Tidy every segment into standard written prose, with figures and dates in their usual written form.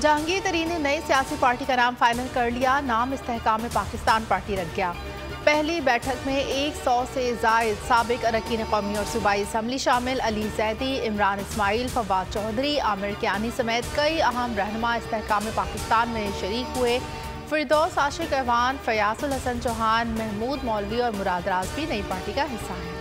जहांगीर तरीन ने नई सियासी पार्टी का नाम फाइनल कर लिया। नाम इस्तेहकाम पाकिस्तान पार्टी रख गया। पहली बैठक में 100 से जायद साबिक अरकान कौमी और सूबाई असम्बली शामिल। अली जैदी, इमरान इस्माइल, फवाद चौधरी, आमिर कियानी समेत कई अहम रहनुमा इस्तेहकाम पाकिस्तान में शरीक हुए। फिरदौस आशिक अहवान, फयाजुल हसन चौहान, महमूद मौलवी और मुराद राज भी नई पार्टी का हिस्सा हैं।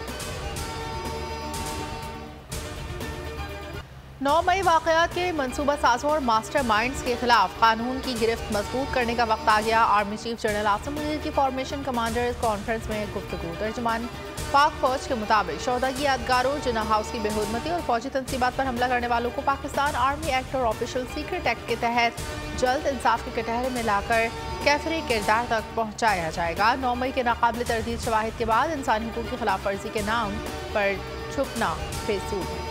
9 मई वाक़यात के मनसूबा साजों और मास्टर माइंड्स के खिलाफ कानून की गिरफ्त मजबूत करने का वक्त आ गया। Army chief general Asim Munir की फॉर्मेशन कमांडर्स कॉन्फ्रेंस में गुफ्तगू। तर्जुमान पाक फौज के मुताबिक शोहदा की यादगारों, जिन्ना हाउस की बेहुरमती और फौजी तंसीबात पर हमला करने वालों को पाकिस्तान आर्मी एक्ट और ऑफिशियल सीक्रेट एक्ट के तहत जल्द इंसाफ के कटहरे में लाकर कैफरी किरदार तक पहुँचाया जाएगा। 9 मई के नाकाबिल तरदीद शवाहिद के बाद इंसानी हुकूक की खिलाफ वर्जी के नाम पर छुपना बेसूद है।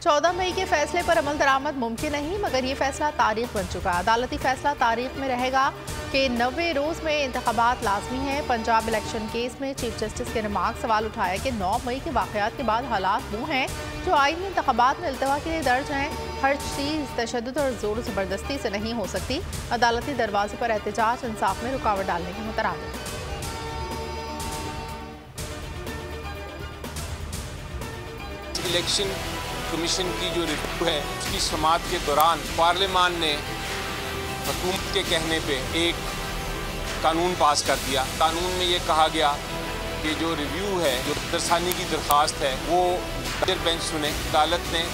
14 मई के फैसले पर अमल दरामद मुमकिन नहीं, मगर ये फैसला तारीख बन चुका। अदालती फैसला तारीख में रहेगा कि 90 रोज़ में इंतखाबात लाजमी हैं। पंजाब इलेक्शन केस में चीफ जस्टिस के रिमार्क सवाल उठाया कि 9 मई के वाक़यात के बाद हालात वो हैं जो आईनी इंतखाबात में इल्तवा के लिए दर्ज हैं। हर चीज़ तशद्दुद और ज़ोर ज़बरदस्ती से नहीं हो सकती। अदालती दरवाजे पर एहतजाज इंसाफ में रुकावट डालने के मुतरादिफ। इलेक्शन कमीशन की जो रिव्यू है उसकी समाअत के दौरान पार्लियामान ने हुकूमत के कहने पे एक कानून पास कर दिया। कानून में ये कहा गया कि जो रिव्यू है, जो दरसानी की दरख्वास्त है, वो बेंच सुने। अदालत ने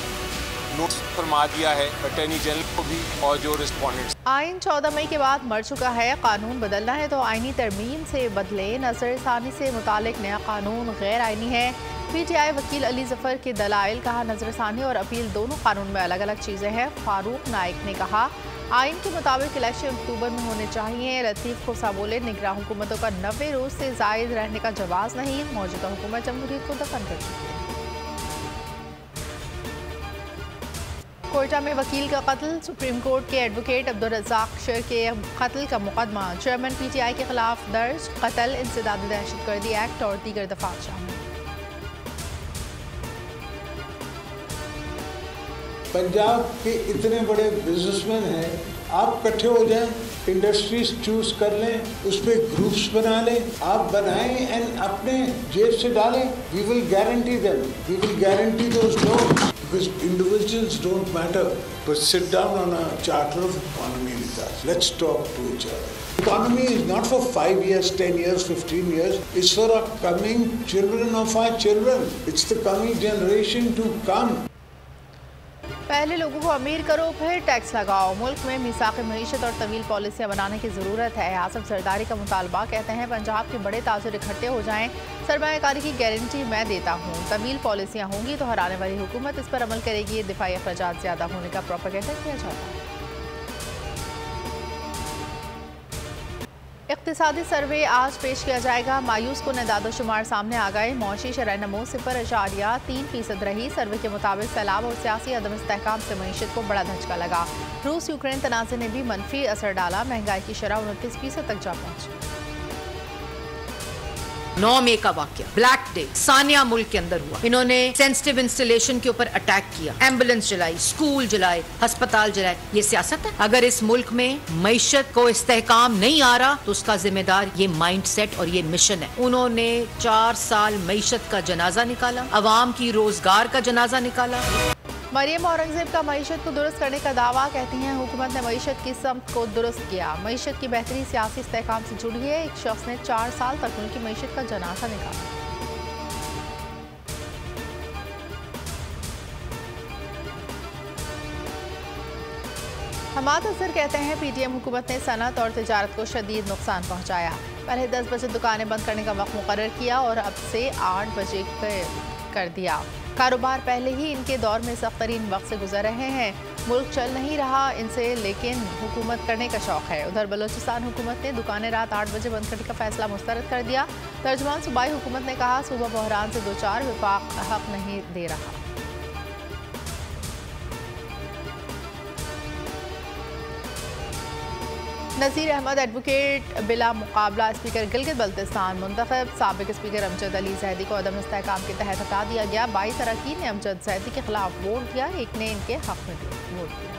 नोटिस फरमा दिया है अटॉर्नी जनरल को भी और जो रिस्पोंडेंट्स। आइन 14 मई के बाद मर चुका है। कानून बदलना है तो आइनी तरमीम से बदले। नजरसानी से मुतालिक नया कानून गैर आइनी है। PTI वकील अली जफर के दलाइल। कहा नजरसानी और अपील दोनों कानून में अलग अलग चीज़ें हैं। फारूक नाइक ने कहा आइन के मुताबिक इलेक्शन अक्टूबर में होने चाहिए। लतीफ़ खोसा बोले निगरान हुकूमतों का 90 रोज़ से ज़ायद रहने का जवाज़ नहीं। मौजूदा हुकूमत जमहूरियत को दफन कर चुकी है। कोयटा में वकील का कत्ल। सुप्रीम कोर्ट के एडवोकेट अब्दुल रज़ाक शेर के कत्ल का मुकदमा चेयरमैन PTI के खिलाफ दर्ज। कत्ल, इंसदाद दहशतगर्दी एक्ट और दीगर दफात शामिल। पंजाब के इतने बड़े बिजनेसमैन हैं, आप इकट्ठे हो जाएं, इंडस्ट्रीज चूज कर लें, उस पर ग्रुप्स बना लें, आप बनाएं एंड अपने जेब से डालें। We will guarantee them, we will guarantee those loans because individuals don't matter, but sit down on a charter of economy with us. Let's talk to each other. Economy is not for 5 years, 10 years, 15 years. It's for our coming children of our children. It's the coming generation to come. पहले लोगों को अमीर करो फिर tax लगाओ। मुल्क में मीसाक़ मईशत और तवील पॉलिसियाँ बनाने की ज़रूरत है। आसिफ जरदारी का मुतालबा। कहते हैं पंजाब के बड़े ताजिर इकट्ठे हो जाएं। सरमायाकारी की गारंटी मैं देता हूँ। तवील पॉलिसियाँ होंगी तो हराने वाली हुकूमत इस पर अमल करेगी। दिफाई अखराजात ज़्यादा होने का प्रोपेगेंडा किया जाता है। इक़्तिसादी सर्वे आज पेश किया जाएगा। मायूस कुन एदाद-ओ-शुमार सामने आ गए। मौशी शरह नमो 0.3% रही। सर्वे के मुताबिक सैलाब और सियासी अदम इस्तेहकाम से मईशत को बड़ा धचका लगा। रूस यूक्रेन तनाज़े ने भी मनफी असर डाला। महंगाई की शरह 29% तक जा पहुंची। 9 मई का वाक़या ब्लैक डे सानिया मुल्क के अंदर हुआ। इन्होंने सेंसिटिव इंस्टॉलेशन के ऊपर अटैक किया, एम्बुलेंस जलाई, स्कूल जलाए, अस्पताल जलाए। ये सियासत है? अगर इस मुल्क में मईशत को इस्तेहकाम नहीं आ रहा तो उसका जिम्मेदार ये माइंडसेट और ये मिशन है। उन्होंने 4 साल मईशत का जनाजा निकाला, अवाम की रोजगार का जनाजा निकाला। मरियम औरंगजेब का मईशत को दुरुस्त करने का दावा। कहती हैं हुकूमत ने मईशत की समत को दुरुस्त किया। मईशत की बेहतरी सियासी इस्तेहकाम से जुड़ी है। एक शख्स ने 4 साल तक उनकी मईशत का जनाजा निकाला। हमाद अजहर कहते हैं PTM हुकूमत ने सनत और तिजारत को शदीद नुकसान पहुँचाया। पहले 10 बजे दुकानें बंद करने का वक्त मुकर्रर किया और अब से 8 बजे कर दिया। कारोबार पहले ही इनके दौर में सख्त तरीन वक्त से गुजर रहे हैं। मुल्क चल नहीं रहा इनसे, लेकिन हुकूमत करने का शौक़ है। उधर बलोचिस्तान हुकूमत ने दुकानें रात 8 बजे बंद करने का फैसला मुस्तरद कर दिया। तर्जुमान सूबाई हुकूमत ने कहा सूबा बहरान से 2-4 विफाक हक नहीं दे रहा। नज़ीर अहमद एडवोकेट बिला मुकाबला स्पीकर गिलगित बल्तिस्तान मुंतखब। साबिक स्पीकर अमजद अली जैदी को अदम इस्तेहकाम के तहत हटा दिया गया। 22 अरकान ने अमजद जैदी के खिलाफ वोट दिया, एक ने इनके हक में वोट दिया।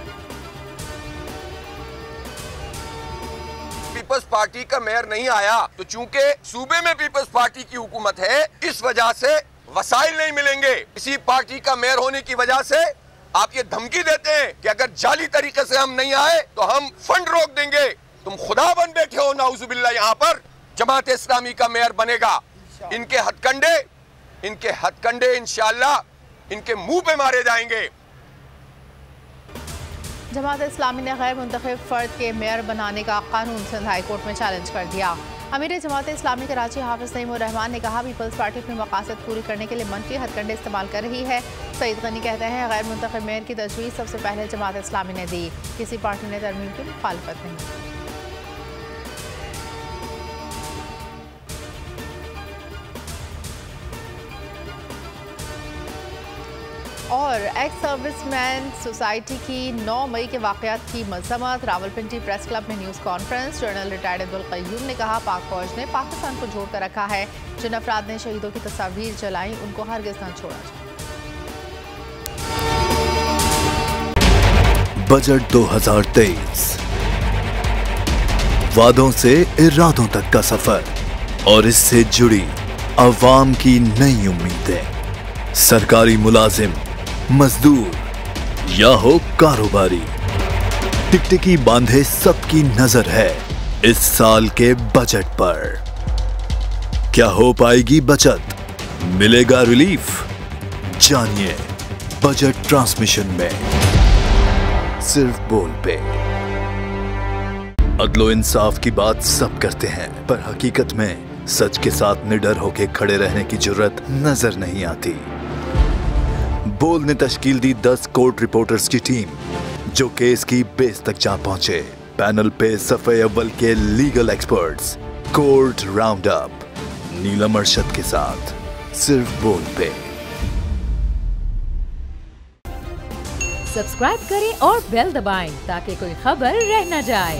पीपल्स पार्टी का मेयर नहीं आया तो चूंकि सूबे में पीपल्स पार्टी की हुकूमत है, इस वजह से वसाइल नहीं मिलेंगे। इसी पार्टी का मेयर होने की वजह से आप ये धमकी देते हैं कि अगर जाली तरीके से हम नहीं आए तो हम फंड रोक देंगे। तुम खुदा बन बैठे हो नाउजुबिल्लाह। यहाँ पर जमात इस्लामी का मेयर बनेगा। इनके हथकंडे इंशाअल्लाह इनके मुंह पे मारे जाएंगे। जमात इस्लामी ने गैर मुंतखब फर्द के मेयर बनाने का कानून सिंध हाई कोर्ट में चैलेंज कर दिया। अमीर जमात इस्लामी कराची हाफिज नईमुर रहमान ने कहा, पीपल्स पार्टी अपने मकासद पूरी करने के लिए मनफी हथकंडे इस्तेमाल कर रही है। सईद गनी कहते हैं, गैर मुंतखब मेयर की तजवीज़ सबसे पहले जमात इस्लामी ने दी, किसी पार्टी ने तरमीम की मुखालफत नहीं। और एक्स सर्विसमैन सोसाइटी की 9 मई के वाक़यात की मजम्मत। रावलपिंडी प्रेस क्लब में news conference. General retired Abdul Qayyum ने कहा, पाक फौज ने पाकिस्तान को जोड़ कर रखा है। जिन अफराद ने शहीदों की तस्वीर जलाई उनको हरगिज़ न छोड़ा जाए। बजट 2023 वादों से इरादों तक का सफर और इससे जुड़ी अवाम की नई उम्मीदें। सरकारी मुलाजिम, मजदूर या हो कारोबारी, टिकटिकी बांधे सबकी नजर है इस साल के बजट पर। क्या हो पाएगी बचत, मिलेगा रिलीफ? जानिए बजट ट्रांसमिशन में, सिर्फ बोल पे। अदलो इंसाफ की बात सब करते हैं, पर हकीकत में सच के साथ निडर होके खड़े रहने की जुर्रत नजर नहीं आती। बोल ने तश्कील दी 10 कोर्ट रिपोर्टर्स की टीम, जो केस की बेस तक जा पहुंचे। पैनल पे सफ़े अव्वल के legal experts, court round up, Neelam Arshad के साथ, सिर्फ बोल पे। सब्सक्राइब करें और बेल दबाएं ताकि कोई खबर रह न जाए।